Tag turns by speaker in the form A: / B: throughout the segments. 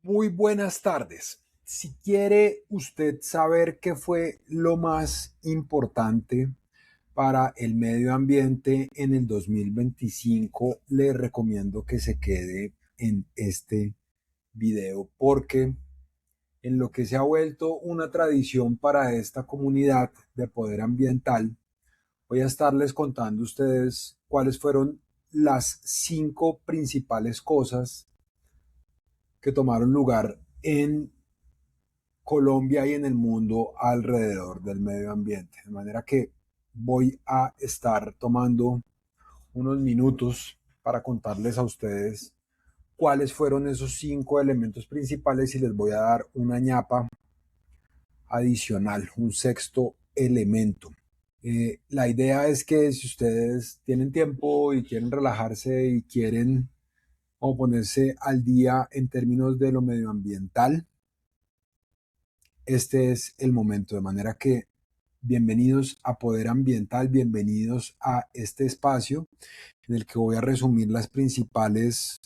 A: Muy buenas tardes. Si quiere usted saber qué fue lo más importante para el medio ambiente en el 2025, le recomiendo que se quede en este video porque en lo que se ha vuelto una tradición para esta comunidad de poder ambiental, voy a estarles contando a ustedes cuáles fueron las 5 principales cosas que tomaron lugar en Colombia y en el mundo alrededor del medio ambiente. De manera que voy a estar tomando unos minutos para contarles a ustedes cuáles fueron esos 5 elementos principales y les voy a dar una ñapa adicional, un sexto elemento. La idea es que si ustedes tienen tiempo y quieren relajarse y quieren o ponerse al día en términos de lo medioambiental, este es el momento, de manera que bienvenidos a Poder Ambiental, bienvenidos a este espacio en el que voy a resumir las principales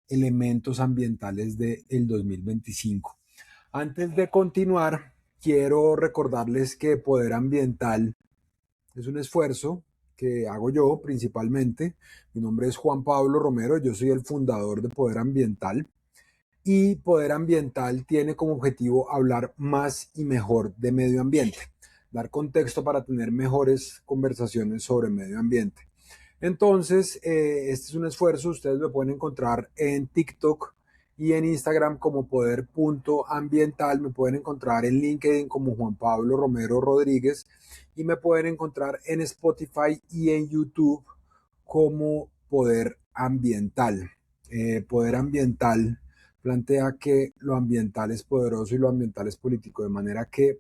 A: elementos ambientales del 2025. Antes de continuar, quiero recordarles que Poder Ambiental es un esfuerzo que hago yo principalmente. Mi nombre es Juan Pablo Romero, yo soy el fundador de Poder Ambiental. Y Poder Ambiental tiene como objetivo hablar más y mejor de medio ambiente, dar contexto para tener mejores conversaciones sobre medio ambiente. Entonces, este es un esfuerzo, ustedes me pueden encontrar en TikTok y en Instagram como poder.ambiental, me pueden encontrar en LinkedIn como Juan Pablo Romero Rodríguez y me pueden encontrar en Spotify y en YouTube como Poder Ambiental. Poder Ambiental plantea que lo ambiental es poderoso y lo ambiental es político, de manera que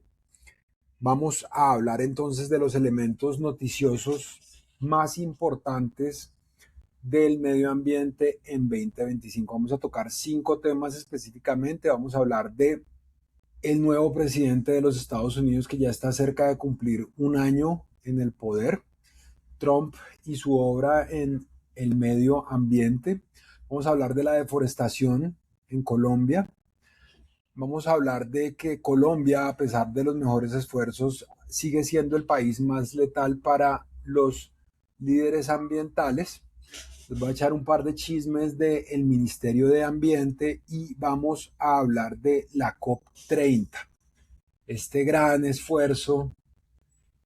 A: vamos a hablar entonces de los elementos noticiosos más importantes del medio ambiente en 2025. Vamos a tocar 5 temas específicamente. Vamos a hablar de el nuevo presidente de los Estados Unidos que ya está cerca de cumplir un año en el poder, Trump y su obra en el medio ambiente. Vamos a hablar de la deforestación en Colombia. Vamos a hablar de que Colombia, a pesar de los mejores esfuerzos, sigue siendo el país más letal para los líderes ambientales. Les voy a echar un par de chismes del Ministerio de Ambiente y vamos a hablar de la COP30, este gran esfuerzo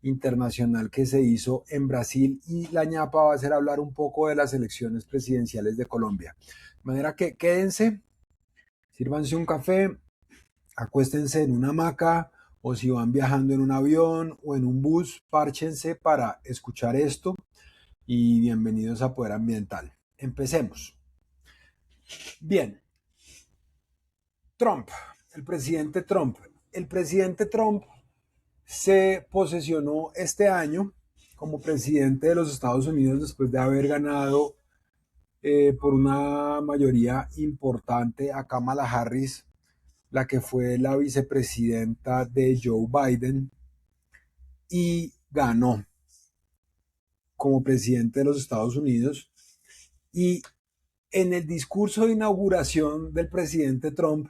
A: internacional que se hizo en Brasil, y la ñapa va a ser hablar un poco de las elecciones presidenciales de Colombia. De manera que quédense, sírvanse un café, acuéstense en una hamaca o si van viajando en un avión o en un bus, párchense para escuchar esto y bienvenidos a Poder Ambiental. Empecemos. Bien, Trump, el presidente Trump. El presidente Trump se posesionó este año como presidente de los Estados Unidos después de haber ganado por una mayoría importante a Kamala Harris, la que fue la vicepresidenta de Joe Biden, y ganó como presidente de los Estados Unidos. Y en el discurso de inauguración del presidente Trump,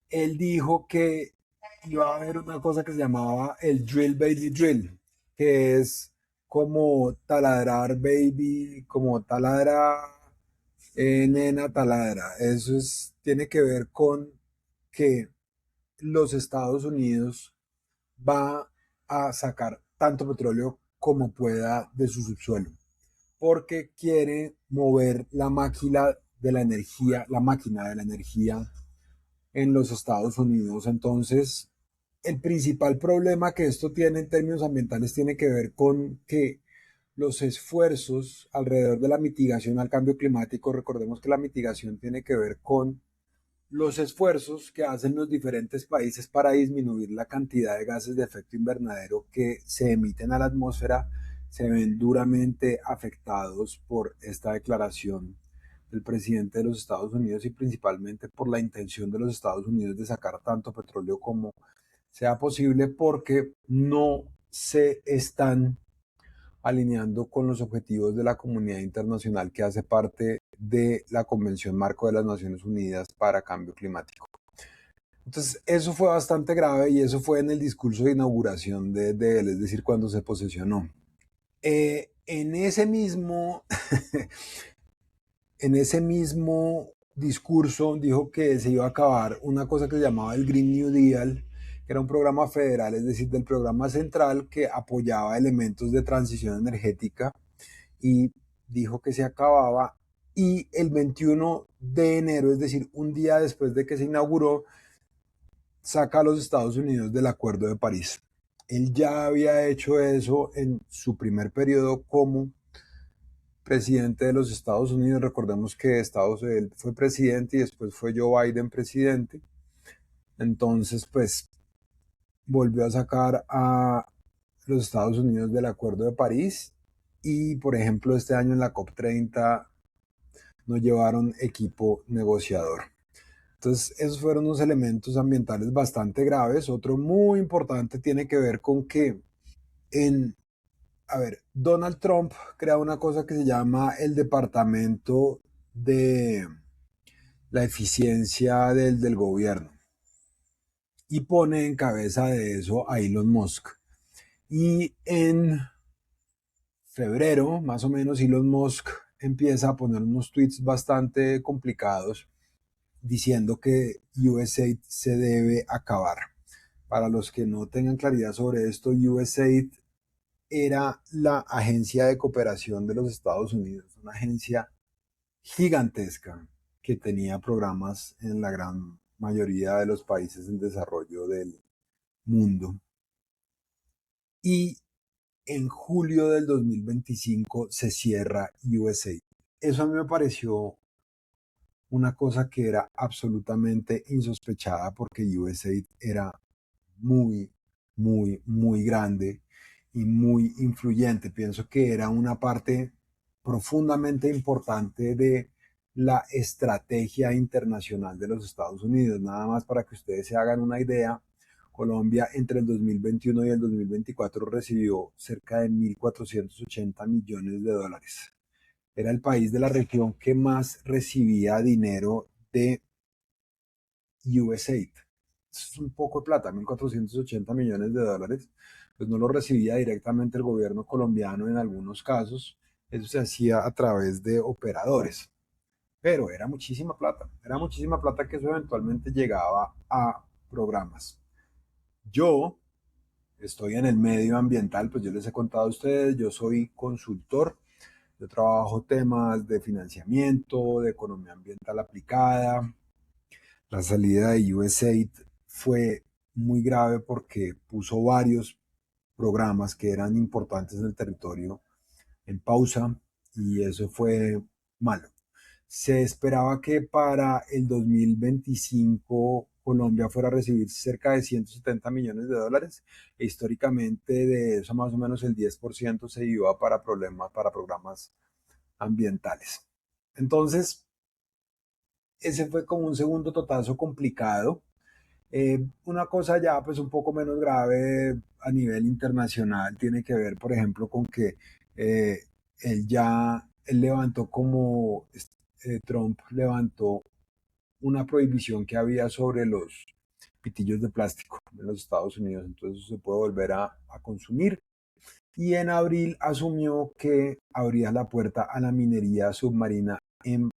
A: él dijo que iba a haber una cosa que se llamaba el Drill Baby Drill, que es como taladrar baby, como taladra nena taladra. Eso tiene que ver con que los Estados Unidos va a sacar tanto petróleo como pueda de su subsuelo, porque quiere mover la máquina de la energía en los Estados Unidos. Entonces, el principal problema que esto tiene en términos ambientales tiene que ver con que los esfuerzos alrededor de la mitigación al cambio climático, recordemos que la mitigación tiene que ver con los esfuerzos que hacen los diferentes países para disminuir la cantidad de gases de efecto invernadero que se emiten a la atmósfera, se ven duramente afectados por esta declaración del presidente de los Estados Unidos y principalmente por la intención de los Estados Unidos de sacar tanto petróleo como sea posible, porque no se están alineando con los objetivos de la comunidad internacional que hace parte de la Convención Marco de las Naciones Unidas para Cambio Climático. Entonces, eso fue bastante grave y eso fue en el discurso de inauguración de él, es decir, cuando se posesionó. En ese mismo, en ese mismo discurso dijo que se iba a acabar una cosa que se llamaba el Green New Deal, que era un programa federal, es decir, del programa central que apoyaba elementos de transición energética, y dijo que se acababa, y el 21 de enero, es decir, un día después de que se inauguró, saca a los Estados Unidos del Acuerdo de París. Él ya había hecho eso en su primer periodo como presidente de los Estados Unidos. Recordemos que él fue presidente y después fue Joe Biden presidente. Entonces, pues volvió a sacar a los Estados Unidos del Acuerdo de París, y, por ejemplo, este año en la COP30 no llevaron equipo negociador. Entonces, esos fueron unos elementos ambientales bastante graves. Otro muy importante tiene que ver con que Donald Trump crea una cosa que se llama el Departamento de la Eficiencia del Gobierno, y pone en cabeza de eso a Elon Musk. Y en febrero, más o menos, Elon Musk empieza a poner unos tweets bastante complicados diciendo que USAID se debe acabar. Para los que no tengan claridad sobre esto, USAID era la agencia de cooperación de los Estados Unidos, una agencia gigantesca que tenía programas en la gran mayoría de los países en desarrollo del mundo. Y en julio del 2025 se cierra USAID. Eso a mí me pareció una cosa que era absolutamente insospechada, porque USAID era muy, muy grande y muy influyente. Pienso que era una parte profundamente importante de la estrategia internacional de los Estados Unidos. Nada más para que ustedes se hagan una idea, Colombia entre el 2021 y el 2024 recibió cerca de 1.480 millones de dólares. Era el país de la región que más recibía dinero de USAID. Es un poco de plata, 1.480 millones de dólares. Pues no lo recibía directamente el gobierno colombiano en algunos casos. Eso se hacía a través de operadores. Pero era muchísima plata que eso eventualmente llegaba a programas. Yo estoy en el medio ambiental, pues yo les he contado a ustedes, yo soy consultor. Yo trabajo temas de financiamiento, de economía ambiental aplicada. La salida de USAID fue muy grave porque puso varios programas que eran importantes en el territorio en pausa, y eso fue malo. Se esperaba que para el 2025 Colombia fuera a recibir cerca de 170 millones de dólares, e históricamente de eso más o menos el 10% se iba para programas ambientales. Entonces, ese fue como un segundo totazo complicado. Una cosa ya pues un poco menos grave a nivel internacional tiene que ver, por ejemplo, con que eh, él levantó Trump levantó una prohibición que había sobre los pitillos de plástico en los Estados Unidos, entonces eso se puede volver a consumir. Y en abril asumió que abría la puerta a la minería submarina en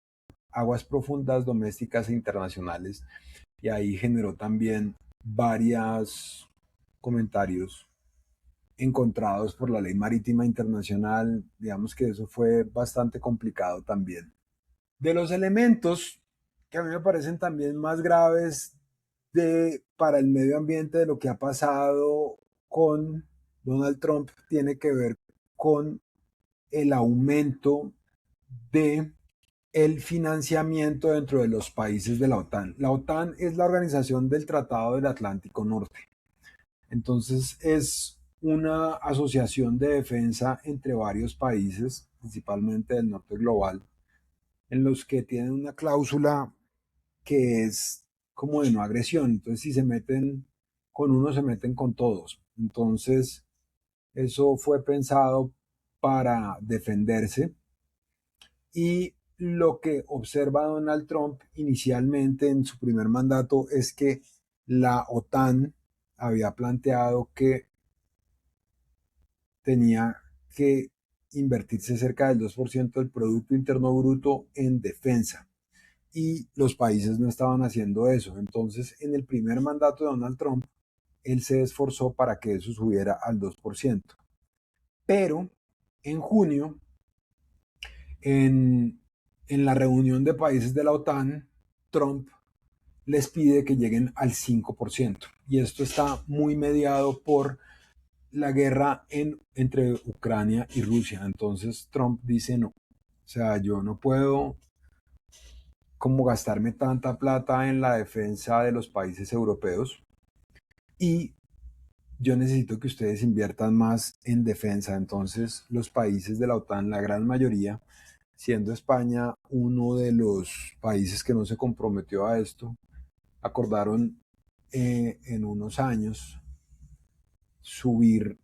A: aguas profundas domésticas e internacionales, y ahí generó también varios comentarios encontrados por la ley marítima internacional. Digamos que eso fue bastante complicado también. De los elementos que a mí me parecen también más graves para el medio ambiente de lo que ha pasado con Donald Trump, tiene que ver con el aumento de el financiamiento dentro de los países de la OTAN. La OTAN es la organización del Tratado del Atlántico Norte. Entonces es una asociación de defensa entre varios países, principalmente del norte global, en los que tienen una cláusula que es como de no agresión. Entonces, si se meten con uno, se meten con todos. Entonces, eso fue pensado para defenderse. Y lo que observa Donald Trump inicialmente en su primer mandato es que la OTAN había planteado que tenía que invertirse cerca del 2% del Producto Interno Bruto en defensa y los países no estaban haciendo eso. Entonces, en el primer mandato de Donald Trump, él se esforzó para que eso subiera al 2%. Pero en junio, en la reunión de países de la OTAN, Trump les pide que lleguen al 5%. Y esto está muy mediado por la guerra entre Ucrania y Rusia. Entonces Trump dice no. O sea, yo no puedo como gastarme tanta plata en la defensa de los países europeos y yo necesito que ustedes inviertan más en defensa. Entonces los países de la OTAN, la gran mayoría, siendo España uno de los países que no se comprometió a esto, acordaron en unos años subir,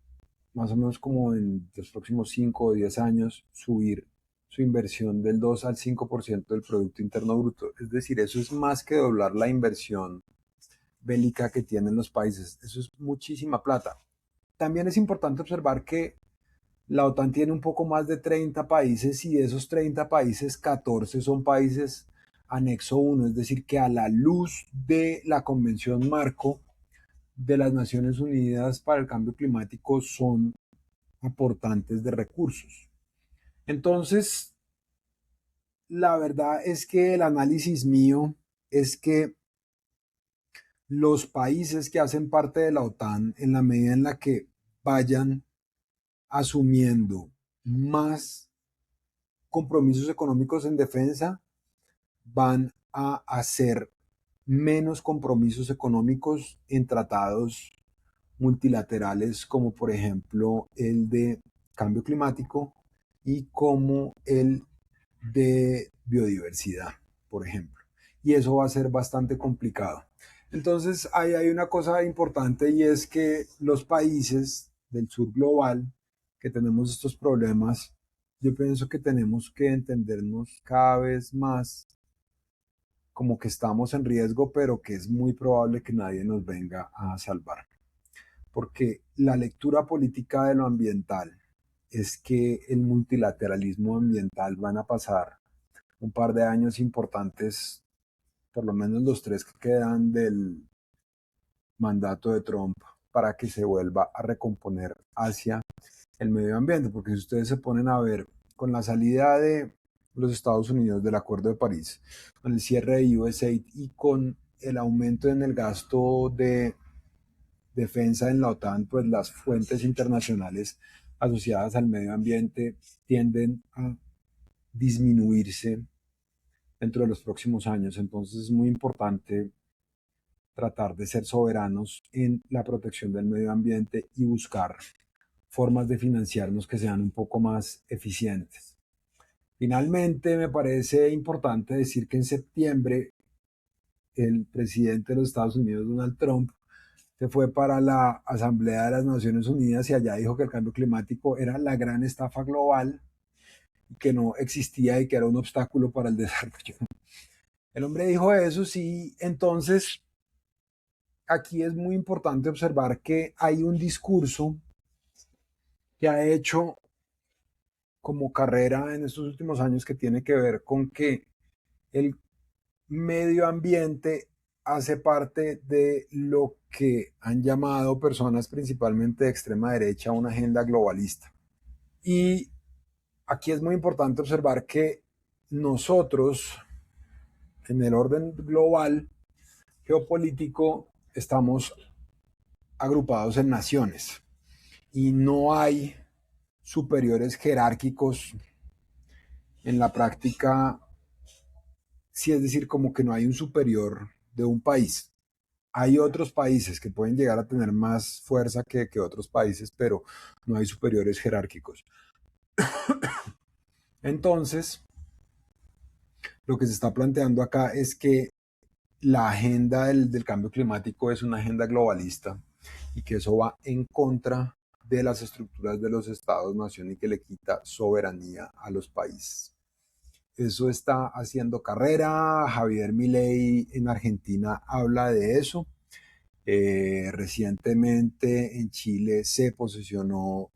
A: más o menos como en los próximos 5 o 10 años, subir su inversión del 2 al 5% del Producto Interno Bruto. Es decir, eso es más que doblar la inversión bélica que tienen los países. Eso es muchísima plata. También es importante observar que la OTAN tiene un poco más de 30 países y de esos 30 países, 14 son países anexo 1, es decir, que a la luz de la Convención Marco de las Naciones Unidas para el Cambio Climático son aportantes de recursos. Entonces, la verdad es que el análisis mío es que los países que hacen parte de la OTAN, en la medida en la que vayan asumiendo más compromisos económicos en defensa, van a hacer menos compromisos económicos en tratados multilaterales como por ejemplo el de cambio climático y como el de biodiversidad, por ejemplo. Y eso va a ser bastante complicado. Entonces, ahí hay una cosa importante y es que los países del sur global que tenemos estos problemas, yo pienso que tenemos que entendernos cada vez más como que estamos en riesgo, pero que es muy probable que nadie nos venga a salvar. Porque la lectura política de lo ambiental es que el multilateralismo ambiental van a pasar un par de años importantes, por lo menos los 3 que quedan del mandato de Trump, para que se vuelva a recomponer hacia el medio ambiente, porque si ustedes se ponen a ver con la salida de los Estados Unidos del Acuerdo de París, con el cierre de USAID y con el aumento en el gasto de defensa en la OTAN, pues las fuentes internacionales asociadas al medio ambiente tienden a disminuirse dentro de los próximos años. Entonces es muy importante tratar de ser soberanos en la protección del medio ambiente y buscar formas de financiarnos que sean un poco más eficientes. Finalmente, me parece importante decir que en septiembre el presidente de los Estados Unidos, Donald Trump, se fue para la Asamblea de las Naciones Unidas y allá dijo que el cambio climático era la gran estafa global y que no existía y que era un obstáculo para el desarrollo. El hombre dijo eso, sí, entonces aquí es muy importante observar que hay un discurso que ha hecho como carrera en estos últimos años que tiene que ver con que el medio ambiente hace parte de lo que han llamado personas principalmente de extrema derecha una agenda globalista. Y aquí es muy importante observar que nosotros, en el orden global geopolítico, estamos agrupados en naciones y no hay superiores jerárquicos en la práctica, sí, es decir, como que no hay un superior de un país. Hay otros países que pueden llegar a tener más fuerza que otros países, pero no hay superiores jerárquicos. Entonces, lo que se está planteando acá es que la agenda del cambio climático es una agenda globalista y que eso va en contra de las estructuras de los estados-nación y que le quita soberanía a los países. Eso está haciendo carrera. Javier Milei en Argentina habla de eso. Recientemente en Chile se posicionó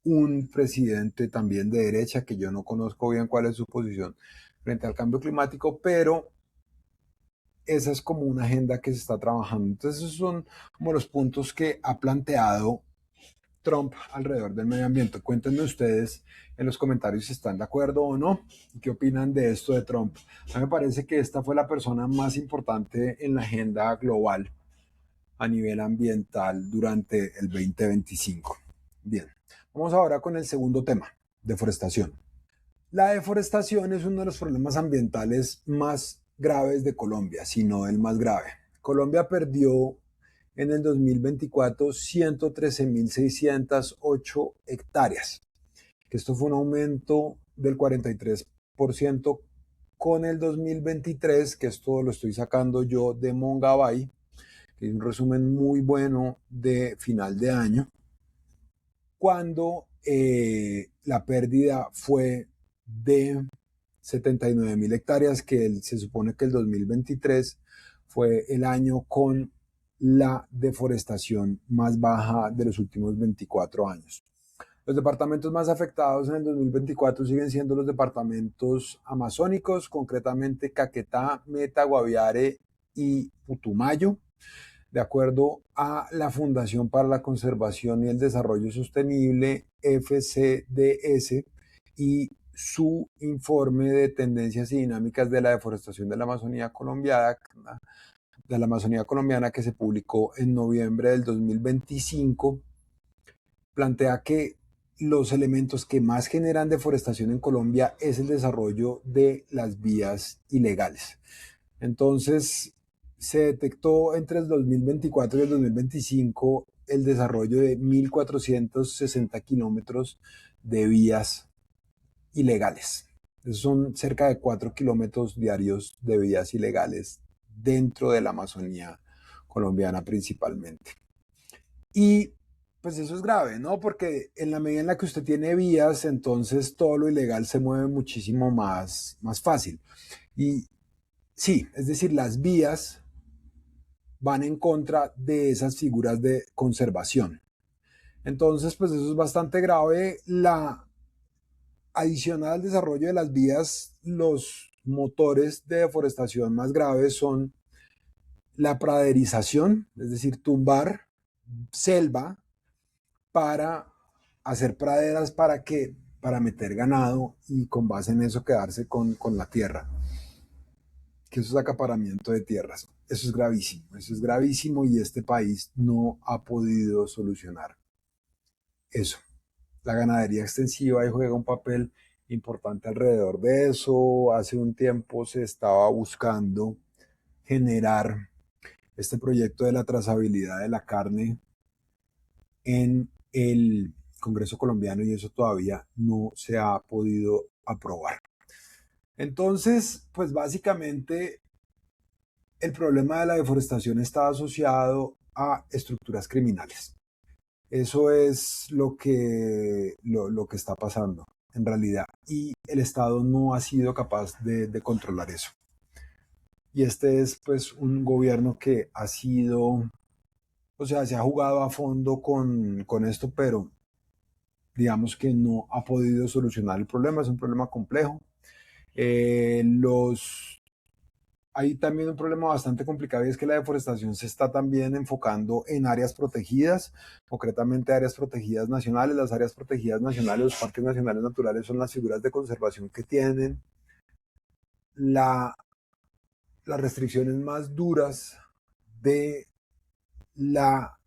A: un presidente también de derecha, que yo no conozco bien cuál es su posición frente al cambio climático, pero esa es como una agenda que se está trabajando. Entonces esos son como los puntos que ha planteado Trump alrededor del medio ambiente. Cuéntenme ustedes en los comentarios si están de acuerdo o no y qué opinan de esto de Trump. A mí me parece que esta fue la persona más importante en la agenda global a nivel ambiental durante el 2025. Bien, vamos ahora con el segundo tema, deforestación. La deforestación es uno de los problemas ambientales más graves de Colombia, si no el más grave. Colombia perdió en el 2024 113.608 hectáreas, que esto fue un aumento del 43% con el 2023, que esto lo estoy sacando yo de Mongabay, que es un resumen muy bueno de final de año, cuando la pérdida fue de 79.000 hectáreas, que se supone que el 2023 fue el año con la deforestación más baja de los últimos 24 años. Los departamentos más afectados en el 2024 siguen siendo los departamentos amazónicos, concretamente Caquetá, Meta, Guaviare y Putumayo. De acuerdo a la Fundación para la Conservación y el Desarrollo Sostenible, FCDS, y su informe de tendencias y dinámicas de la deforestación de la Amazonía colombiana, que se publicó en noviembre del 2025, plantea que los elementos que más generan deforestación en Colombia es el desarrollo de las vías ilegales. Entonces, se detectó entre el 2024 y el 2025 el desarrollo de 1.460 kilómetros de vías ilegales. Esos son cerca de 4 kilómetros diarios de vías ilegales dentro de la Amazonía colombiana principalmente. Y pues eso es grave, ¿no? Porque en la medida en la que usted tiene vías, entonces todo lo ilegal se mueve muchísimo más fácil. Y sí, es decir, las vías van en contra de esas figuras de conservación. Entonces, pues eso es bastante grave. Adicional al desarrollo de las vías, los motores de deforestación más graves son la praderización, es decir, tumbar selva para hacer praderas para meter ganado y con base en eso quedarse con la tierra, que eso es acaparamiento de tierras. Eso es gravísimo y este país no ha podido solucionar eso. La ganadería extensiva ahí juega un papel importante alrededor de eso. Hace un tiempo se estaba buscando generar este proyecto de la trazabilidad de la carne en el Congreso colombiano y eso todavía no se ha podido aprobar. Entonces, pues básicamente el problema de la deforestación está asociado a estructuras criminales. Eso es lo que está pasando en realidad. Y el Estado no ha sido capaz de controlar eso. Y este es pues un gobierno que ha sido, o sea, se ha jugado a fondo con esto, pero digamos que no ha podido solucionar el problema. Es un problema complejo. Hay también un problema bastante complicado y es que la deforestación se está también enfocando en áreas protegidas, concretamente áreas protegidas nacionales. Las áreas protegidas nacionales, los parques nacionales naturales son las figuras de conservación que tienen las restricciones más duras de la,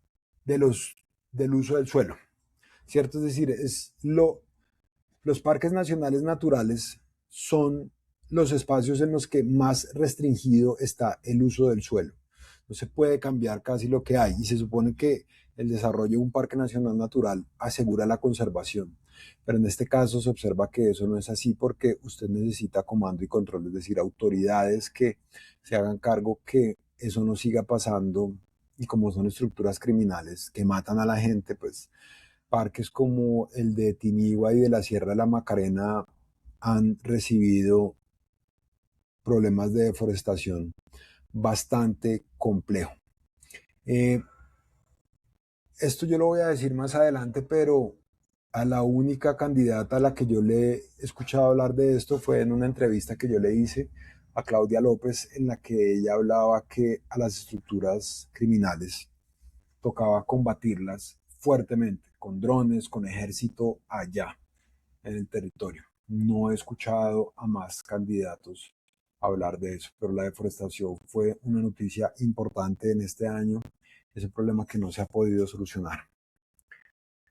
A: de los, del uso del suelo, ¿cierto? Es decir, los parques nacionales naturales son los espacios en los que más restringido está el uso del suelo. No se puede cambiar casi lo que hay y se supone que el desarrollo de un parque nacional natural asegura la conservación. Pero en este caso se observa que eso no es así porque usted necesita comando y control, es decir, autoridades que se hagan cargo que eso no siga pasando y como son estructuras criminales que matan a la gente, pues parques como el de Tinigua y de la Sierra de la Macarena han recibido problemas de deforestación bastante complejo. Esto yo lo voy a decir más adelante, pero a la única candidata a la que yo le he escuchado hablar de esto fue en una entrevista que yo le hice a Claudia López, en la que ella hablaba que a las estructuras criminales tocaba combatirlas fuertemente, con drones, con ejército allá en el territorio. No he escuchado a más candidatos hablar de eso, pero la deforestación fue una noticia importante en este año. Es un problema que no se ha podido solucionar.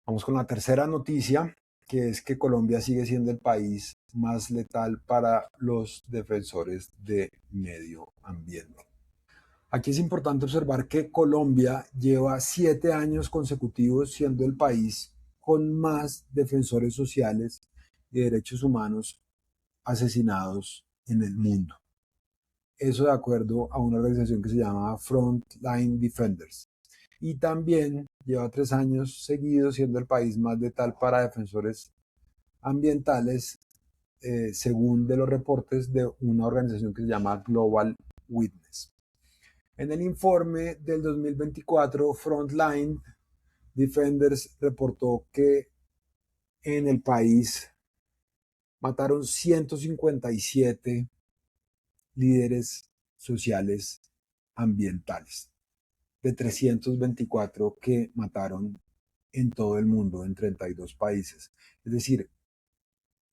A: Vamos con la tercera noticia, que es que Colombia sigue siendo el país más letal para los defensores de medio ambiente. Aquí es importante observar que Colombia lleva 7 años consecutivos siendo el país con más defensores sociales y derechos humanos asesinados en el mundo. Eso de acuerdo a una organización que se llama Frontline Defenders. Y también lleva 3 años seguidos siendo el país más letal para defensores ambientales, según de los reportes de una organización que se llama Global Witness. En el informe del 2024, Frontline Defenders reportó que en el país mataron 157 líderes sociales ambientales, de 324 que mataron en todo el mundo, en 32 países. Es decir,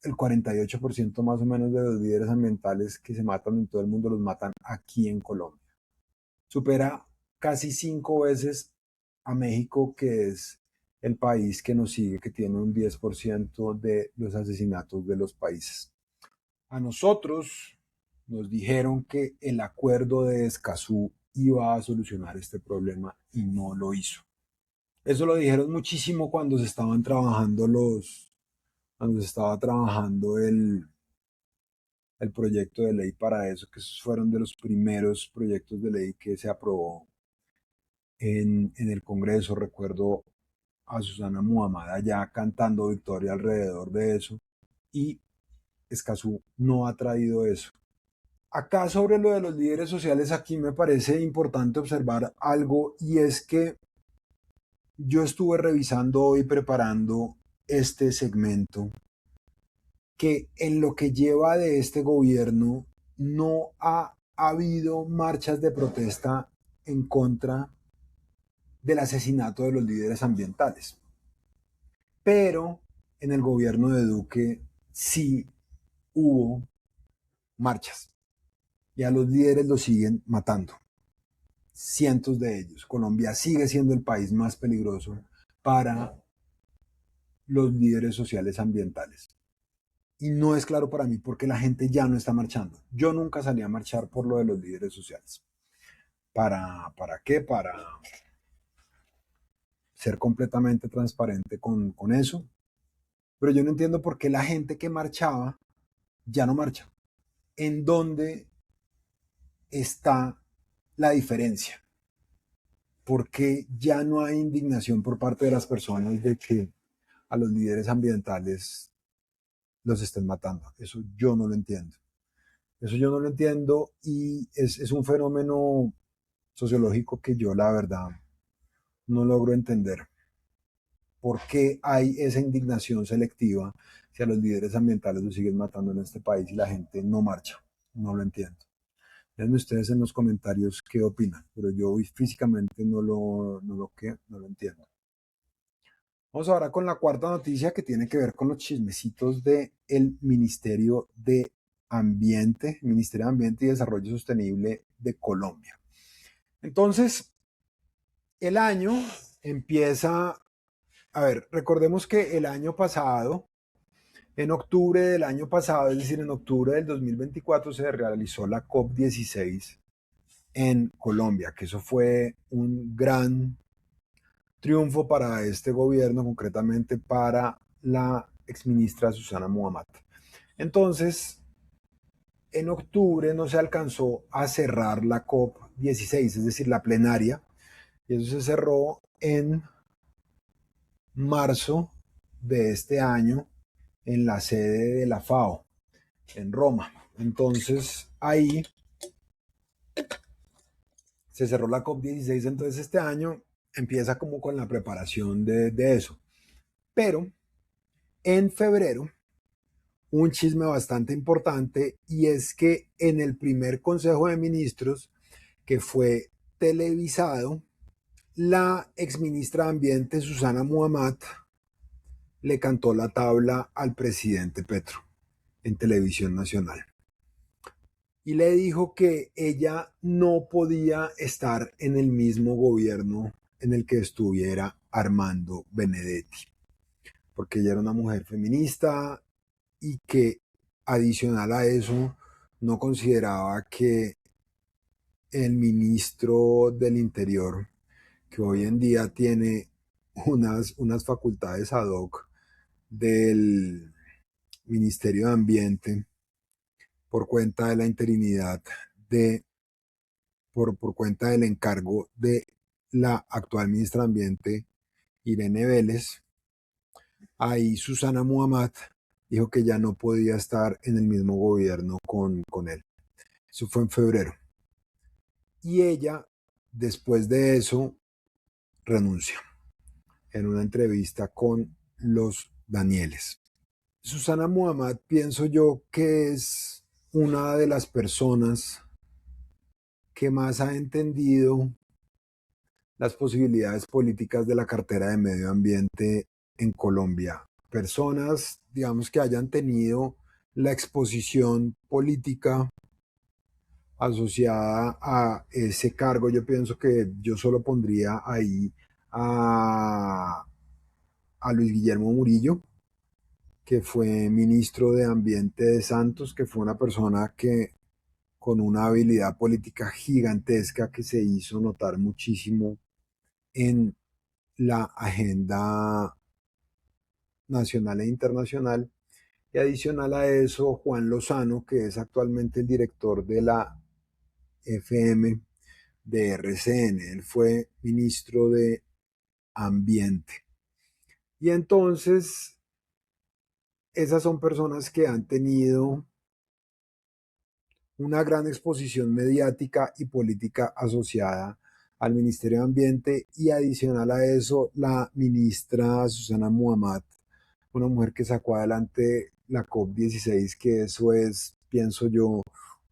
A: el 48% más o menos de los líderes ambientales que se matan en todo el mundo los matan aquí en Colombia. Supera casi 5 veces a México, que es el país que nos sigue, que tiene un 10% de los asesinatos de los países. A nosotros nos dijeron que el acuerdo de Escazú iba a solucionar este problema y no lo hizo. Eso lo dijeron muchísimo cuando se estaban trabajando cuando se estaba trabajando el proyecto de ley para eso, que esos fueron de los primeros proyectos de ley que se aprobó en el Congreso. Recuerdo a Susana Muhammad allá cantando victoria alrededor de eso, y Escazú no ha traído eso. Acá sobre lo de los líderes sociales, aquí me parece importante observar algo, y es que yo estuve revisando hoy, preparando este segmento, que en lo que lleva de este gobierno no ha habido marchas de protesta en contra del asesinato de los líderes ambientales. Pero en el gobierno de Duque sí hubo marchas, y a los líderes los siguen matando. Cientos de ellos. Colombia sigue siendo el país más peligroso para los líderes sociales ambientales. Y no es claro para mí por qué la gente ya no está marchando. Yo nunca salí a marchar por lo de los líderes sociales. ¿Para qué? Para ser completamente transparente con eso. Pero yo no entiendo por qué la gente que marchaba ya no marcha. ¿En dónde está la diferencia? ¿Por qué ya no hay indignación por parte de las personas de que a los líderes ambientales los estén matando? Eso yo no lo entiendo. Eso yo no lo entiendo, y es un fenómeno sociológico que yo la verdad no logro entender. ¿Por qué hay esa indignación selectiva si a los líderes ambientales los siguen matando en este país y la gente no marcha? No lo entiendo. Déjenme ustedes en los comentarios qué opinan, pero yo físicamente no lo entiendo. Vamos ahora con la cuarta noticia, que tiene que ver con los chismecitos del Ministerio de Ambiente, Ministerio de Ambiente y Desarrollo Sostenible de Colombia. Entonces, el año empieza, recordemos que el año pasado, en octubre del año pasado, es decir, en octubre del 2024, se realizó la COP16 en Colombia, que eso fue un gran triunfo para este gobierno, concretamente para la exministra Susana Muhammad. Entonces, en octubre no se alcanzó a cerrar la COP16, es decir, la plenaria, y eso se cerró en marzo de este año en la sede de la FAO, en Roma. Entonces ahí se cerró la COP16, entonces este año empieza como con la preparación de eso. Pero en febrero, un chisme bastante importante, y es que en el primer Consejo de Ministros que fue televisado, la exministra de Ambiente, Susana Muhammad, le cantó la tabla al presidente Petro en televisión nacional y le dijo que ella no podía estar en el mismo gobierno en el que estuviera Armando Benedetti, porque ella era una mujer feminista y que adicional a eso no consideraba que el ministro del Interior, que hoy en día tiene unas facultades ad hoc del Ministerio de Ambiente por cuenta de la interinidad por cuenta del encargo de la actual ministra de Ambiente, Irene Vélez. Ahí Susana Muhammad dijo que ya no podía estar en el mismo gobierno con él. Eso fue en febrero. Y ella, después de eso, renuncia en una entrevista con los Danieles. Susana Muhammad, pienso yo que es una de las personas que más ha entendido las posibilidades políticas de la cartera de medio ambiente en Colombia. Personas, digamos, que hayan tenido la exposición política asociada a ese cargo. Yo pienso que yo solo pondría ahí a Luis Guillermo Murillo, que fue ministro de Ambiente de Santos, que fue una persona que con una habilidad política gigantesca que se hizo notar muchísimo en la agenda nacional e internacional. Y adicional a eso, Juan Lozano, que es actualmente el director de la FM de RCN. Él fue ministro de Ambiente. Y entonces, esas son personas que han tenido una gran exposición mediática y política asociada al Ministerio de Ambiente, y adicional a eso, la ministra Susana Muhammad, una mujer que sacó adelante la COP16, que eso es, pienso yo,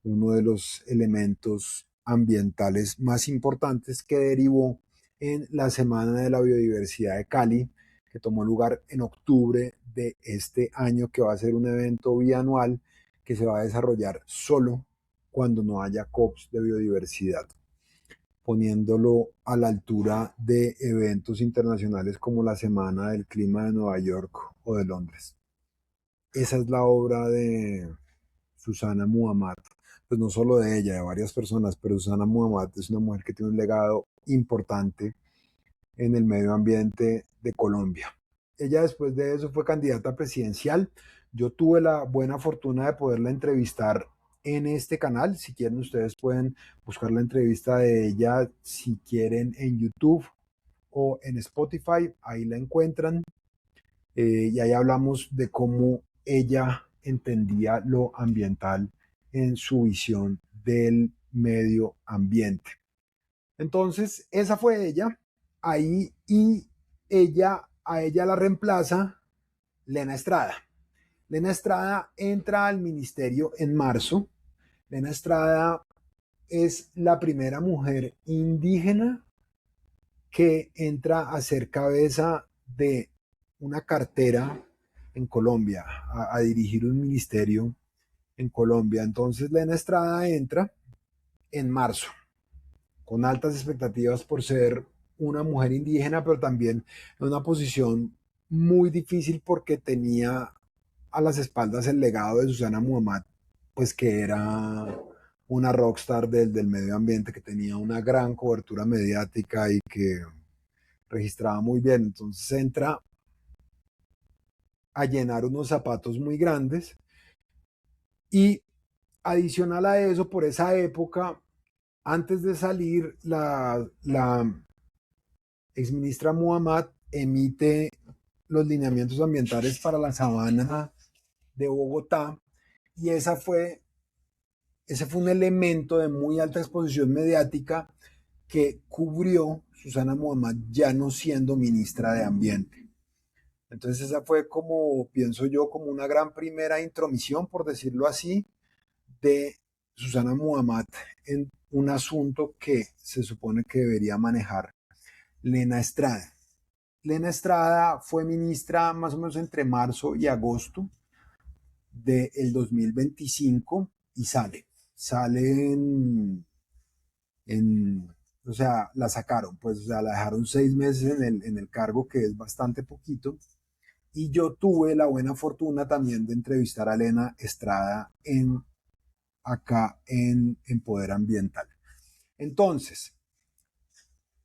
A: uno de los elementos ambientales más importantes que derivó en la Semana de la Biodiversidad de Cali, que tomó lugar en octubre de este año, que va a ser un evento bianual que se va a desarrollar solo cuando no haya COPs de biodiversidad, poniéndolo a la altura de eventos internacionales como la Semana del Clima de Nueva York o de Londres. Esa es la obra de Susana Muhammad, pues no solo de ella, de varias personas, pero Susana Muhammad es una mujer que tiene un legado importante en el medio ambiente de Colombia. Ella después de eso fue candidata presidencial. Yo tuve la buena fortuna de poderla entrevistar en este canal. Si quieren, ustedes pueden buscar la entrevista de ella, si quieren, en YouTube o en Spotify. Ahí la encuentran. Y ahí hablamos de cómo ella entendía lo ambiental en su visión del medio ambiente. Entonces, esa fue ella. Ahí, y a ella la reemplaza Lena Estrada. Lena Estrada entra al ministerio en marzo. Lena Estrada es la primera mujer indígena que entra a ser cabeza de una cartera en Colombia, a dirigir un ministerio en Colombia. Entonces Lena Estrada entra en marzo con altas expectativas por ser una mujer indígena, pero también en una posición muy difícil porque tenía a las espaldas el legado de Susana Muhammad, pues que era una rockstar del medio ambiente, que tenía una gran cobertura mediática y que registraba muy bien. Entonces entra a llenar unos zapatos muy grandes, y adicional a eso, por esa época, antes de salir, la exministra Muhammad emite los lineamientos ambientales para la sabana de Bogotá, y esa fue ese fue un elemento de muy alta exposición mediática que cubrió Susana Muhammad ya no siendo ministra de Ambiente. Entonces esa fue como, pienso yo, como una gran primera intromisión, por decirlo así, de Susana Muhammad en un asunto que se supone que debería manejar Lena Estrada. Lena Estrada fue ministra más o menos entre marzo y agosto del 2025 y sale en, o sea, la sacaron, pues, o sea, la dejaron 6 meses en el cargo, que es bastante poquito. Y yo tuve la buena fortuna también de entrevistar a Lena Estrada acá en Poder Ambiental. Entonces,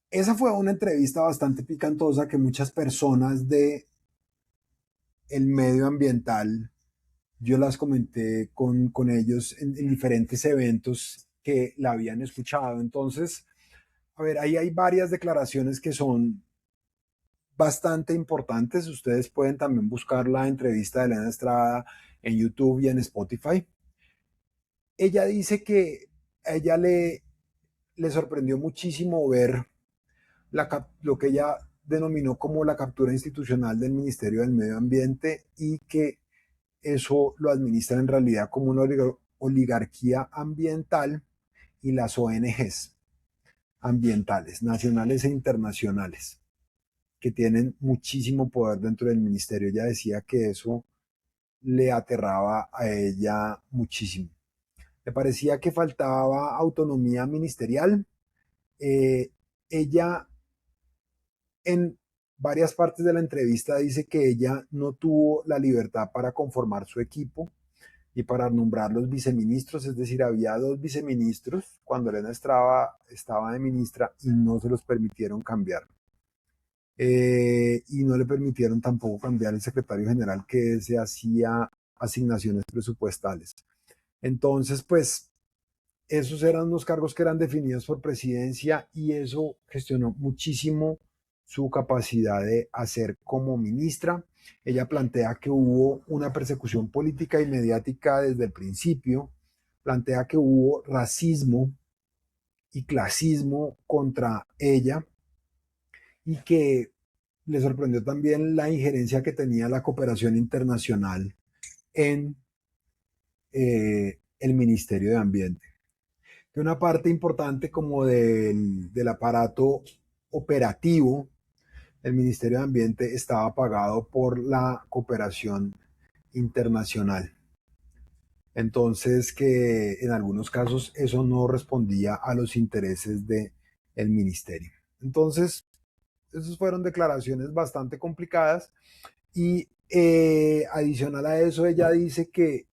A: esa fue una entrevista bastante picantosa que muchas personas de el medio ambiental, yo las comenté con ellos en diferentes eventos que la habían escuchado. Entonces, a ver, ahí hay varias declaraciones que son bastante importantes. Ustedes pueden también buscar la entrevista de Elena Estrada en YouTube y en Spotify. Ella dice que a ella le sorprendió muchísimo ver lo que ella denominó como la captura institucional del Ministerio del Medio Ambiente y que eso lo administra en realidad como una oligarquía ambiental y las ONGs ambientales, nacionales e internacionales, que tienen muchísimo poder dentro del ministerio. Ella decía que eso le aterraba a ella muchísimo. Le parecía que faltaba autonomía ministerial. Ella en varias partes de la entrevista dice que ella no tuvo la libertad para conformar su equipo y para nombrar los viceministros, es decir, había 2 viceministros cuando Elena estaba de ministra y no se los permitieron cambiar. Y no le permitieron tampoco cambiar el secretario general que se hacía asignaciones presupuestales. Entonces, pues, esos eran los cargos que eran definidos por presidencia y eso gestionó muchísimo su capacidad de hacer como ministra. Ella plantea que hubo una persecución política y mediática desde el principio, plantea que hubo racismo y clasismo contra ella y que le sorprendió también la injerencia que tenía la cooperación internacional en el Ministerio de Ambiente. Que una parte importante como del aparato operativo del Ministerio de Ambiente estaba pagado por la cooperación internacional. Entonces que en algunos casos eso no respondía a los intereses del ministerio. Entonces, esas fueron declaraciones bastante complicadas y adicional a eso, ella dice que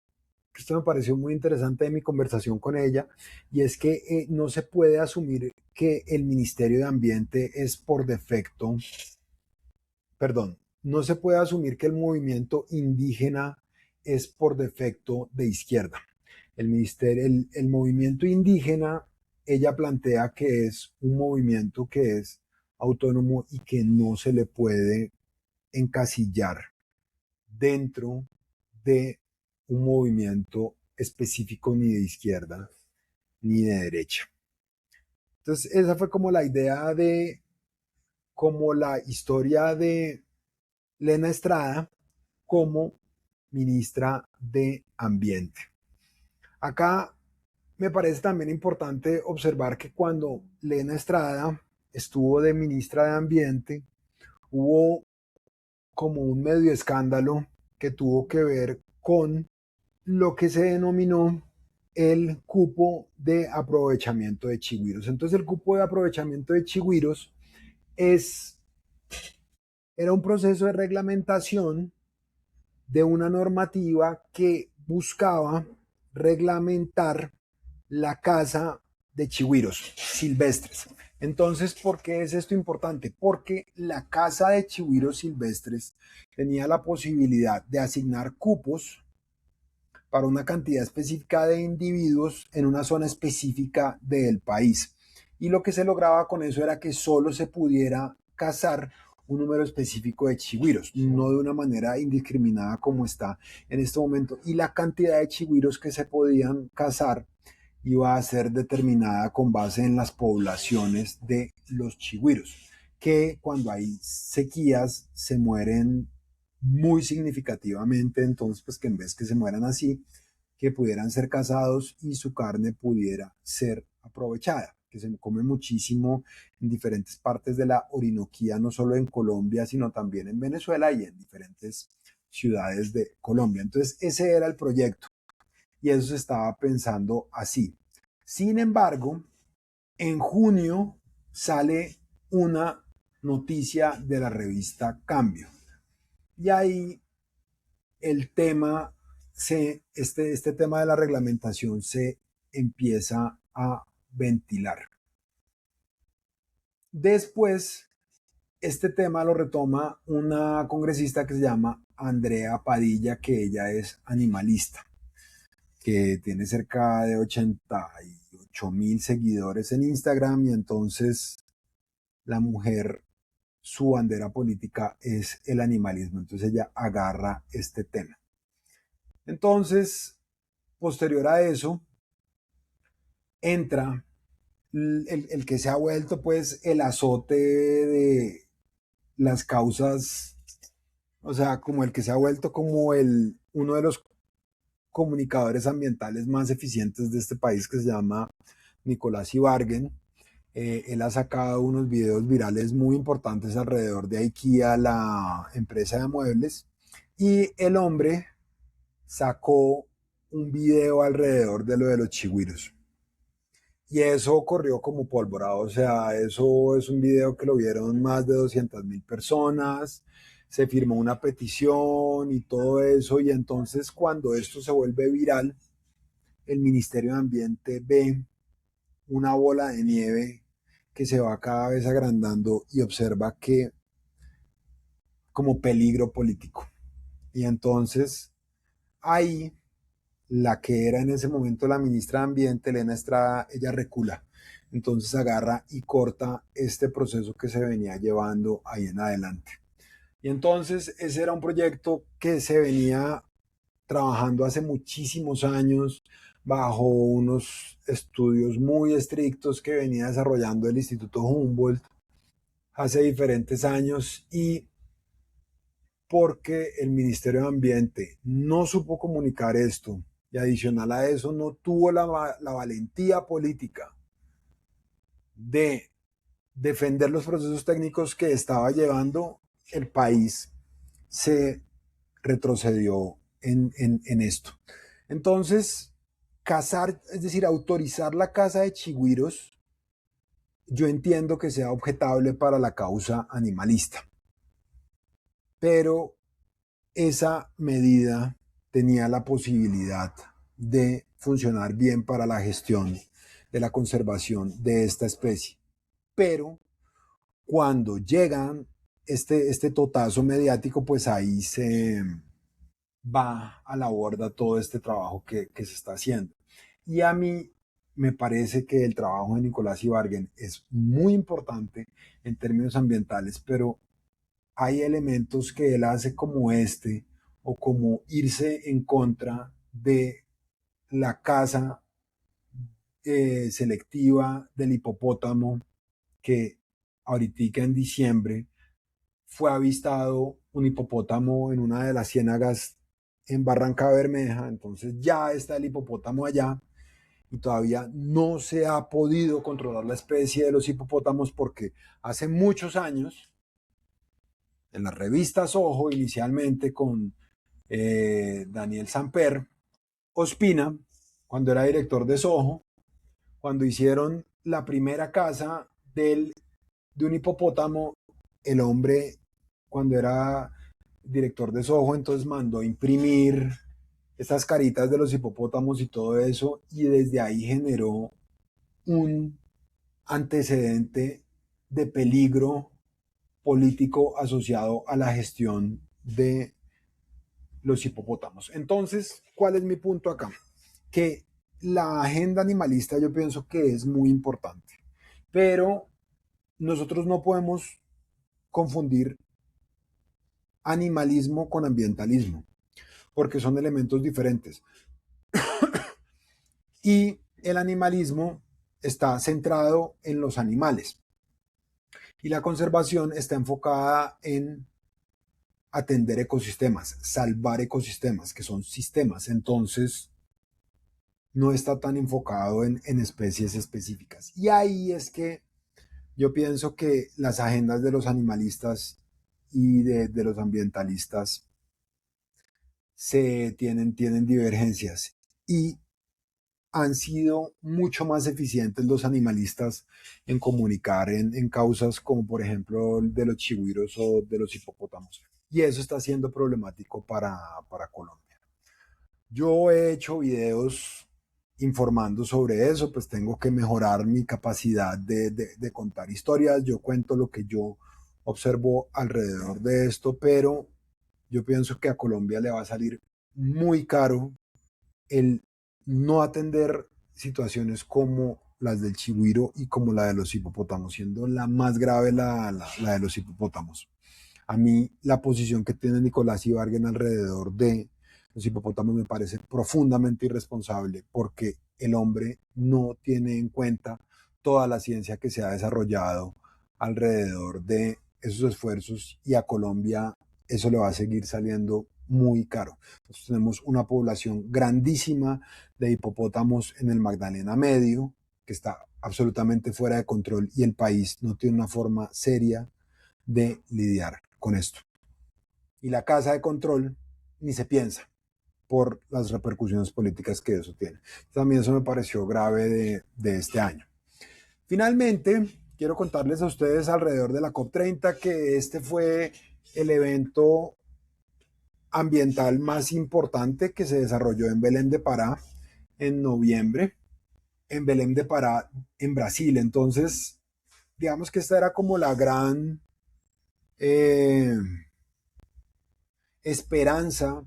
A: esto me pareció muy interesante de mi conversación con ella, y es que no se puede asumir que el Ministerio de Ambiente es por defecto, perdón, no se puede asumir que el movimiento indígena es por defecto de izquierda. El movimiento indígena, ella plantea que es un movimiento que es autónomo y que no se le puede encasillar dentro de un movimiento específico ni de izquierda ni de derecha. Entonces, esa fue como la idea de, como la historia de Lena Estrada como ministra de Ambiente. Acá me parece también importante observar que cuando Lena Estrada estuvo de ministra de Ambiente, hubo como un medio escándalo que tuvo que ver con lo que se denominó el cupo de aprovechamiento de chigüiros. Entonces el cupo de aprovechamiento de chigüiros era un proceso de reglamentación de una normativa que buscaba reglamentar la caza de chigüiros silvestres. Entonces, ¿por qué es esto importante? Porque la caza de chigüiros silvestres tenía la posibilidad de asignar cupos para una cantidad específica de individuos en una zona específica del país. Y lo que se lograba con eso era que solo se pudiera cazar un número específico de chigüiros, no de una manera indiscriminada como está en este momento. Y la cantidad de chigüiros que se podían cazar iba a ser determinada con base en las poblaciones de los chigüiros, que cuando hay sequías se mueren muy significativamente, entonces pues que en vez que se mueran así, que pudieran ser cazados y su carne pudiera ser aprovechada, que se come muchísimo en diferentes partes de la Orinoquía, no solo en Colombia, sino también en Venezuela y en diferentes ciudades de Colombia. Entonces ese era el proyecto y eso se estaba pensando así. Sin embargo, en junio sale una noticia de la revista Cambio y ahí el tema este tema de la reglamentación se empieza a ventilar. Después, este tema lo retoma una congresista que se llama Andrea Padilla, que ella es animalista, que tiene cerca de 88,000 seguidores en Instagram y entonces la mujer, su bandera política es el animalismo, entonces ella agarra este tema. Entonces, posterior a eso, entra el que se ha vuelto pues el azote de las causas, o sea, como el que se ha vuelto como uno de los comunicadores ambientales más eficientes de este país, que se llama Nicolás Ibargüen. Él ha sacado unos videos virales muy importantes alrededor de IKEA, la empresa de muebles, y el hombre sacó un video alrededor de lo de los chigüiros. Y eso corrió como pólvora, o sea, eso es un video que lo vieron más de 200,000 personas, se firmó una petición y todo eso, y entonces cuando esto se vuelve viral, el Ministerio de Ambiente ve una bola de nieve que se va cada vez agrandando y observa que como peligro político. Y entonces ahí la que era en ese momento la ministra de Ambiente, Elena Estrada, ella recula. Entonces agarra y corta este proceso que se venía llevando ahí en adelante. Y entonces ese era un proyecto que se venía trabajando hace muchísimos años bajo unos estudios muy estrictos que venía desarrollando el Instituto Humboldt hace diferentes años y porque el Ministerio de Ambiente no supo comunicar esto y adicional a eso no tuvo la valentía política de defender los procesos técnicos que estaba llevando, el país se retrocedió en esto. Entonces, cazar, es decir, autorizar la caza de chigüiros, yo entiendo que sea objetable para la causa animalista, pero esa medida tenía la posibilidad de funcionar bien para la gestión de la conservación de esta especie. Pero cuando llegan este totazo mediático, pues ahí se va a la borda todo este trabajo que se está haciendo. Y a mí me parece que el trabajo de Nicolás Ibargüen es muy importante en términos ambientales, pero hay elementos que él hace como este o como irse en contra de la caza selectiva del hipopótamo que ahorita en diciembre fue avistado un hipopótamo en una de las ciénagas en Barranca Bermeja, entonces ya está el hipopótamo allá y todavía no se ha podido controlar la especie de los hipopótamos porque hace muchos años en las revistas Ojo, inicialmente con Daniel Samper, Ospina, cuando era director de Soho, cuando hicieron la primera caza de un hipopótamo, el hombre, cuando era director de Soho, entonces mandó imprimir estas caritas de los hipopótamos y todo eso, y desde ahí generó un antecedente de peligro político asociado a la gestión de los hipopótamos. Entonces, ¿cuál es mi punto acá? Que la agenda animalista yo pienso que es muy importante, pero nosotros no podemos confundir animalismo con ambientalismo, porque son elementos diferentes. Y el animalismo está centrado en los animales y la conservación está enfocada en atender ecosistemas, salvar ecosistemas, que son sistemas. Entonces, no está tan enfocado en especies específicas. Y ahí es que yo pienso que las agendas de los animalistas y de los ambientalistas tienen divergencias y han sido mucho más eficientes los animalistas en comunicar en causas como por ejemplo de los chigüiros o de los hipopótamos. Y eso está siendo problemático para Colombia. Yo he hecho videos informando sobre eso, pues tengo que mejorar mi capacidad de contar historias. Yo cuento lo que yo observo alrededor de esto, pero yo pienso que a Colombia le va a salir muy caro el no atender situaciones como las del chigüiro y como la de los hipopótamos, siendo la más grave la de los hipopótamos. A mí la posición que tiene Nicolás Ibargüen alrededor de los hipopótamos me parece profundamente irresponsable porque el hombre no tiene en cuenta toda la ciencia que se ha desarrollado alrededor de esos esfuerzos y a Colombia eso le va a seguir saliendo muy caro. Nosotros tenemos una población grandísima de hipopótamos en el Magdalena Medio que está absolutamente fuera de control y el país no tiene una forma seria de lidiar con esto. Y la casa de control ni se piensa por las repercusiones políticas que eso tiene. También eso me pareció grave de este año. Finalmente, quiero contarles a ustedes alrededor de la COP30 que este fue el evento ambiental más importante que se desarrolló en Belém de Pará en noviembre, en Belém de Pará, en Brasil. Entonces, digamos que esta era como la gran eh, esperanza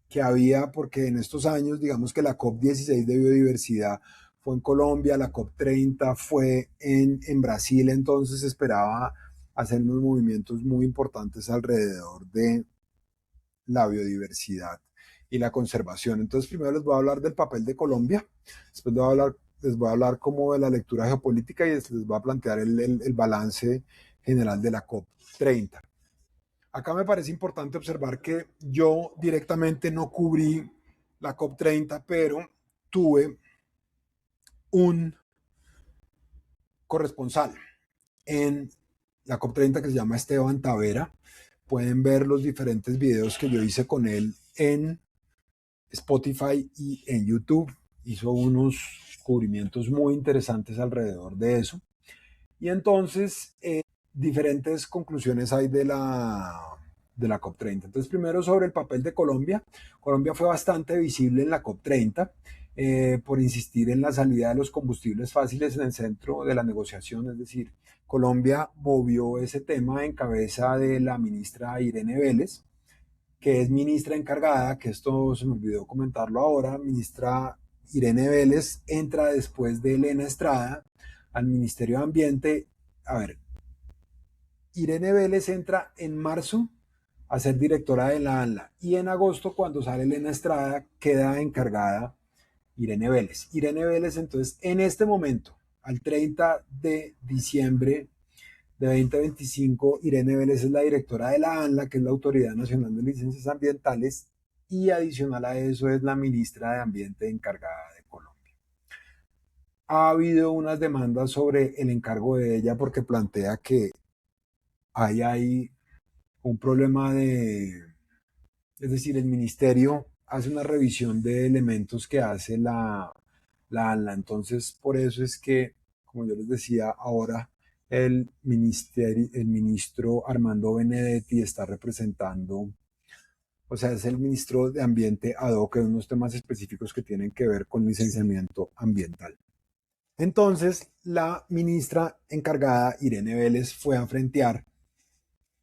A: que había, porque en estos años, digamos que la COP16 de biodiversidad fue en Colombia, la COP30 fue en Brasil, entonces esperaba hacer unos movimientos muy importantes alrededor de la biodiversidad y la conservación. Entonces, primero les voy a hablar del papel de Colombia, después les voy a hablar como de la lectura geopolítica y les voy a plantear el balance general de la COP30. Acá me parece importante observar que yo directamente no cubrí la COP30, pero tuve un corresponsal en la COP30 que se llama Esteban Tavera. Pueden ver los diferentes videos que yo hice con él en Spotify y en YouTube. Hizo unos cubrimientos muy interesantes alrededor de eso. Y entonces, diferentes conclusiones hay de la COP30. Entonces, primero sobre el papel de Colombia. Colombia fue bastante visible en la COP30 por insistir en la salida de los combustibles fáciles en el centro de la negociación. Es decir, Colombia movió ese tema en cabeza de la ministra Irene Vélez, que es ministra encargada, que esto se me olvidó comentarlo ahora, ministra Irene Vélez entra después de Elena Estrada al Ministerio de Ambiente. A ver, Irene Vélez entra en marzo a ser directora de la ANLA y en agosto, cuando sale Elena Estrada, queda encargada Irene Vélez. Irene Vélez, entonces, en este momento, al 30 de diciembre de 2025, Irene Vélez es la directora de la ANLA, que es la Autoridad Nacional de Licencias Ambientales, y adicional a eso es la ministra de Ambiente encargada de Colombia. Ha habido unas demandas sobre el encargo de ella porque plantea que hay un problema es decir, el ministerio hace una revisión de elementos que hace la ANLA. Entonces, por eso es que, como yo les decía, ahora el ministro Armando Benedetti está representando, o sea, es el ministro de Ambiente ad hoc en unos temas específicos que tienen que ver con licenciamiento ambiental. Entonces, la ministra encargada, Irene Vélez, fue a frentear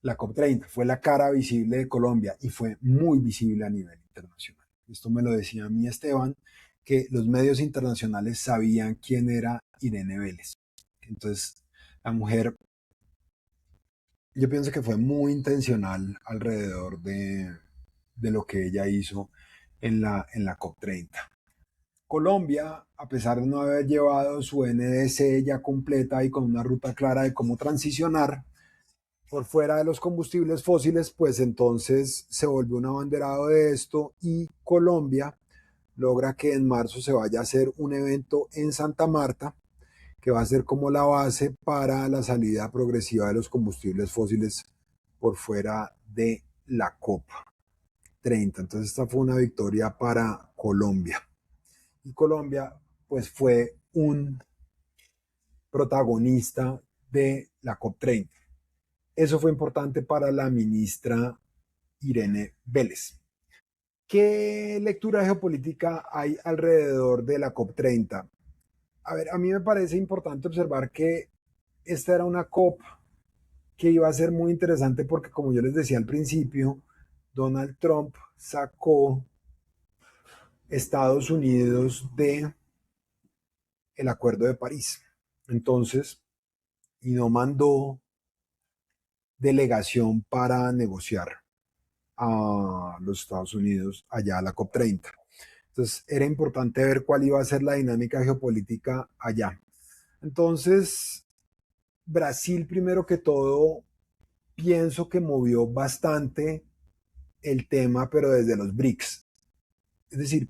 A: la COP30, fue la cara visible de Colombia y fue muy visible a nivel internacional. Esto me lo decía a mí Esteban, que los medios internacionales sabían quién era Irene Vélez. Entonces, la mujer, yo pienso que fue muy intencional alrededor de lo que ella hizo en la COP30. Colombia, a pesar de no haber llevado su NDC ya completa y con una ruta clara de cómo transicionar por fuera de los combustibles fósiles, pues entonces se volvió un abanderado de esto y Colombia logra que en marzo se vaya a hacer un evento en Santa Marta que va a ser como la base para la salida progresiva de los combustibles fósiles por fuera de la COP 30. Entonces esta fue una victoria para Colombia. Y Colombia pues fue un protagonista de la COP 30. Eso fue importante para la ministra Irene Vélez. ¿Qué lectura geopolítica hay alrededor de la COP 30? A ver, a mí me parece importante observar que esta era una COP que iba a ser muy interesante porque, como yo les decía al principio, Donald Trump sacó Estados Unidos de el Acuerdo de París. Entonces, y no mandó delegación para negociar a los Estados Unidos allá a la COP 30. Entonces, era importante ver cuál iba a ser la dinámica geopolítica allá. Entonces, Brasil, primero que todo, pienso que movió bastante el tema, pero desde los BRICS. Es decir,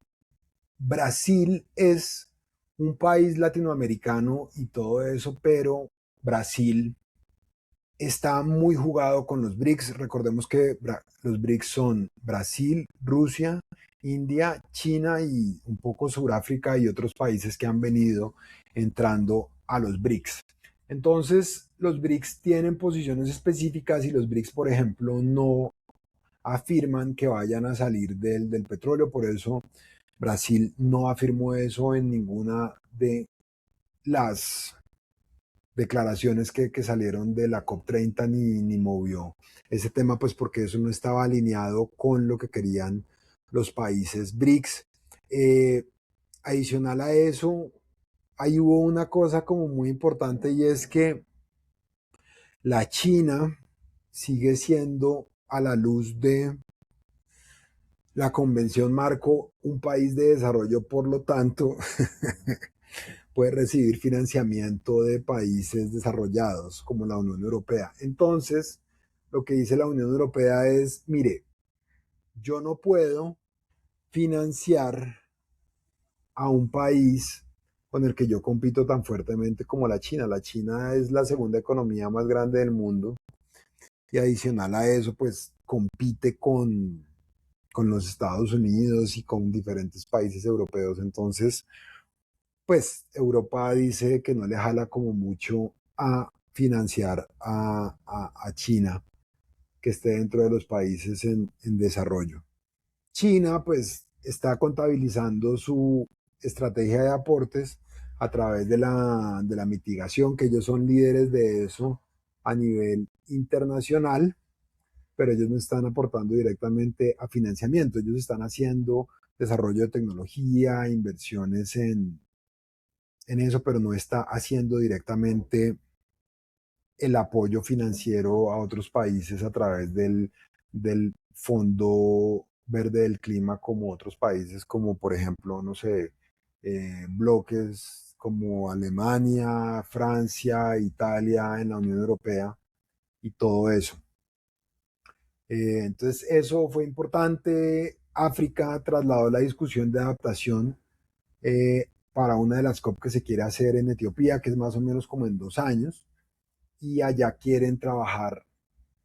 A: Brasil es un país latinoamericano y todo eso, pero Brasil está muy jugado con los BRICS. Recordemos que los BRICS son Brasil, Rusia, India, China y un poco Sudáfrica y otros países que han venido entrando a los BRICS. Entonces, los BRICS tienen posiciones específicas y los BRICS, por ejemplo, no afirman que vayan a salir del petróleo. Por eso Brasil no afirmó eso en ninguna de las declaraciones que salieron de la COP 30 ni movió ese tema, pues porque eso no estaba alineado con lo que querían los países BRICS. Adicional a eso, ahí hubo una cosa como muy importante y es que la China sigue siendo a la luz de la Convención Marco un país de desarrollo, por lo tanto, puede recibir financiamiento de países desarrollados como la Unión Europea. Entonces, lo que dice la Unión Europea es, mire, yo no puedo financiar a un país con el que yo compito tan fuertemente como la China. La China es la segunda economía más grande del mundo y adicional a eso, pues compite con los Estados Unidos y con diferentes países europeos. Entonces, pues Europa dice que no le jala como mucho a financiar a China que esté dentro de los países en desarrollo. China pues está contabilizando su estrategia de aportes a través de la mitigación, que ellos son líderes de eso a nivel internacional, pero ellos no están aportando directamente a financiamiento, ellos están haciendo desarrollo de tecnología, inversiones en eso, pero no está haciendo directamente el apoyo financiero a otros países a través del Fondo Verde del Clima como otros países, como por ejemplo, no sé, bloques como Alemania, Francia, Italia en la Unión Europea y todo eso. Entonces, eso fue importante. África trasladó la discusión de adaptación para una de las COP que se quiere hacer en Etiopía, que es más o menos como en 2 años, y allá quieren trabajar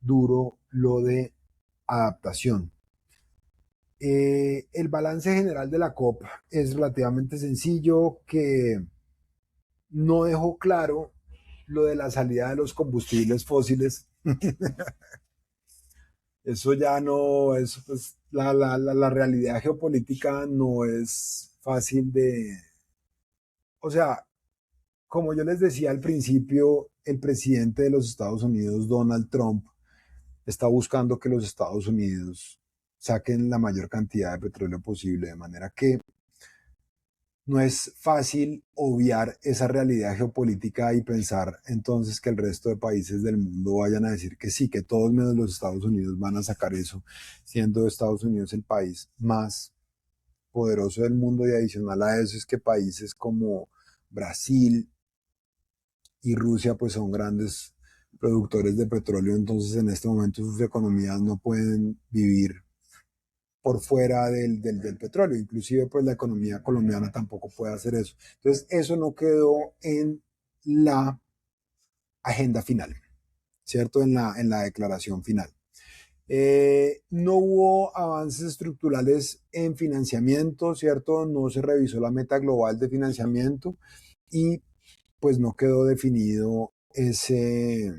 A: duro lo de adaptación. El balance general de la COP es relativamente sencillo, que no dejó claro lo de la salida de los combustibles fósiles. Eso ya no, eso pues, la realidad geopolítica no es fácil de, o sea, como yo les decía al principio, el presidente de los Estados Unidos, Donald Trump, está buscando que los Estados Unidos saquen la mayor cantidad de petróleo posible, de manera que no es fácil obviar esa realidad geopolítica y pensar entonces que el resto de países del mundo vayan a decir que sí, que todos menos los Estados Unidos van a sacar eso, siendo Estados Unidos el país más poderoso del mundo, y adicional a eso es que países como Brasil y Rusia pues son grandes productores de petróleo, entonces en este momento sus economías no pueden vivir por fuera del petróleo, inclusive pues la economía colombiana tampoco puede hacer eso. Entonces eso no quedó en la agenda final, ¿cierto? En la declaración final. No hubo avances estructurales en financiamiento, ¿cierto? No se revisó la meta global de financiamiento y pues no quedó definido ese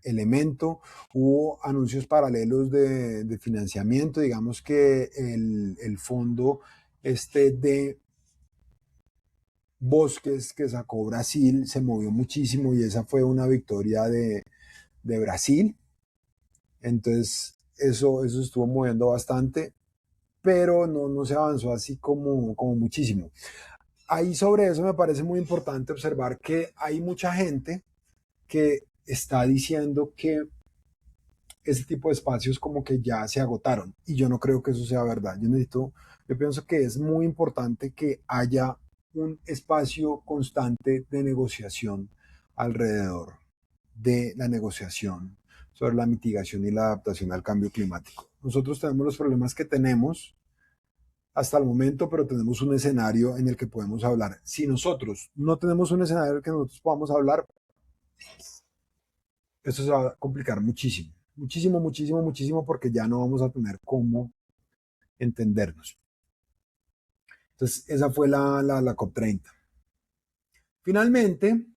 A: elemento. Hubo anuncios paralelos de financiamiento, digamos que el fondo de bosques que sacó Brasil se movió muchísimo y esa fue una victoria de Brasil. Entonces eso estuvo moviendo bastante, pero no se avanzó así como muchísimo. Ahí sobre eso me parece muy importante observar que hay mucha gente que está diciendo que ese tipo de espacios como que ya se agotaron y yo no creo que eso sea verdad. Yo pienso que es muy importante que haya un espacio constante de negociación alrededor de la negociación sobre la mitigación y la adaptación al cambio climático. Nosotros tenemos los problemas que tenemos hasta el momento, pero tenemos un escenario en el que podemos hablar. Si nosotros no tenemos un escenario en el que nosotros podamos hablar, esto se va a complicar muchísimo, muchísimo, muchísimo, muchísimo, porque ya no vamos a tener cómo entendernos. Entonces, esa fue la COP30. Finalmente,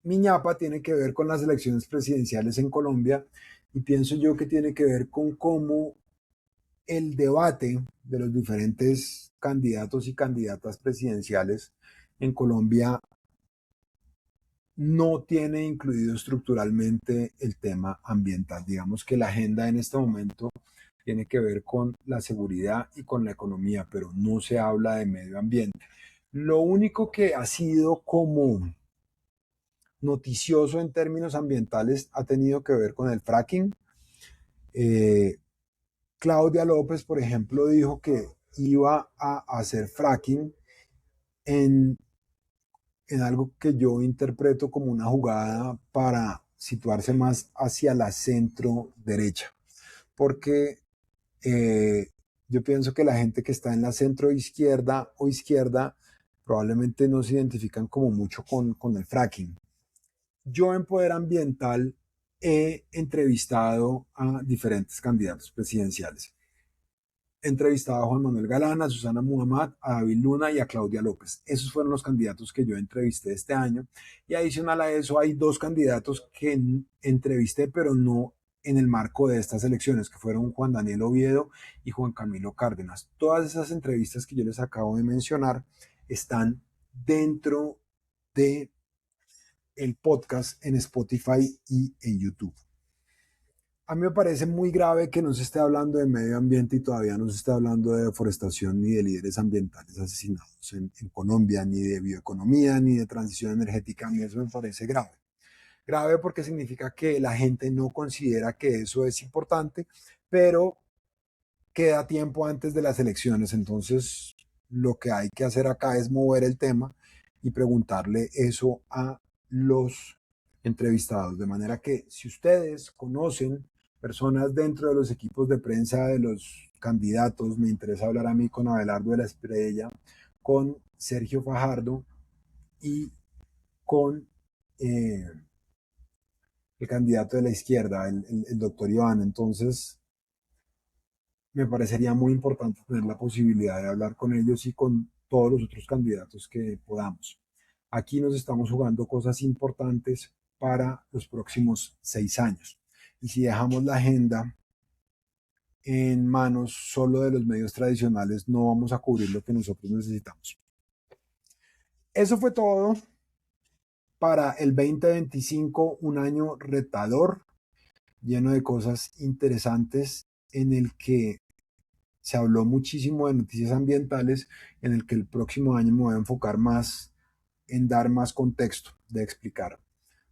A: mi ñapa tiene que ver con las elecciones presidenciales en Colombia y pienso yo que tiene que ver con cómo el debate de los diferentes candidatos y candidatas presidenciales en Colombia no tiene incluido estructuralmente el tema ambiental. Digamos que la agenda en este momento tiene que ver con la seguridad y con la economía, pero no se habla de medio ambiente. Lo único que ha sido como noticioso en términos ambientales ha tenido que ver con el fracking. Claudia López, por ejemplo, dijo que iba a hacer fracking en algo que yo interpreto como una jugada para situarse más hacia la centro derecha, porque eh, yo pienso que la gente que está en la centro izquierda o izquierda probablemente no se identifican como mucho con el fracking. Yo en Poder Ambiental he entrevistado a diferentes candidatos presidenciales. He entrevistado a Juan Manuel Galán, a Susana Muhammad, a David Luna y a Claudia López. Esos fueron los candidatos que yo entrevisté este año. Y adicional a eso hay dos candidatos que entrevisté, pero no en el marco de estas elecciones, que fueron Juan Daniel Oviedo y Juan Camilo Cárdenas. Todas esas entrevistas que yo les acabo de mencionar están dentro de el podcast en Spotify y en YouTube. A mí me parece muy grave que no se esté hablando de medio ambiente y todavía no se esté hablando de deforestación ni de líderes ambientales asesinados en Colombia, ni de bioeconomía, ni de transición energética. A mí eso me parece grave. Grave porque significa que la gente no considera que eso es importante, pero queda tiempo antes de las elecciones. Entonces, lo que hay que hacer acá es mover el tema y preguntarle eso a los entrevistados. De manera que si ustedes conocen personas dentro de los equipos de prensa de los candidatos, me interesa hablar a mí con Abelardo de la Estrella, con Sergio Fajardo y con el candidato de la izquierda, el doctor Iván. Entonces, me parecería muy importante tener la posibilidad de hablar con ellos y con todos los otros candidatos que podamos. Aquí nos estamos jugando cosas importantes para los próximos 6 años. Y si dejamos la agenda en manos solo de los medios tradicionales, no vamos a cubrir lo que nosotros necesitamos. Eso fue todo para el 2025, un año retador, lleno de cosas interesantes, en el que se habló muchísimo de noticias ambientales, en el que el próximo año me voy a enfocar más en dar más contexto, de explicar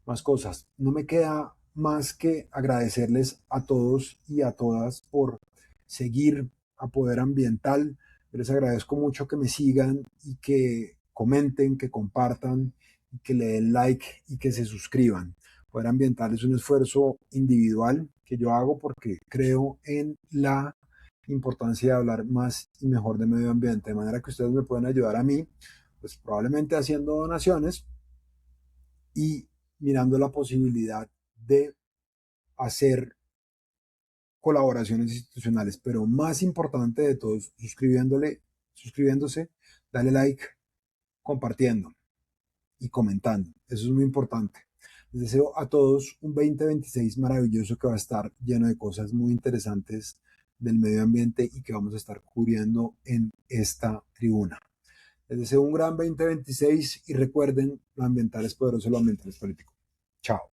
A: más cosas. No me queda más que agradecerles a todos y a todas por seguir a Poder Ambiental. Yo les agradezco mucho que me sigan y que comenten, que compartan, y que le den like y que se suscriban. Poder Ambiental es un esfuerzo individual que yo hago porque creo en la importancia de hablar más y mejor de medio ambiente, de manera que ustedes me pueden ayudar a mí, pues probablemente haciendo donaciones y mirando la posibilidad de hacer colaboraciones institucionales, pero más importante de todo, suscribiéndose, dale like, compartiendo y comentando. Eso es muy importante. Les deseo a todos un 2026 maravilloso que va a estar lleno de cosas muy interesantes del medio ambiente y que vamos a estar cubriendo en esta tribuna. Les deseo un gran 2026 y recuerden, lo ambiental es poderoso, lo ambiental es político. Chao.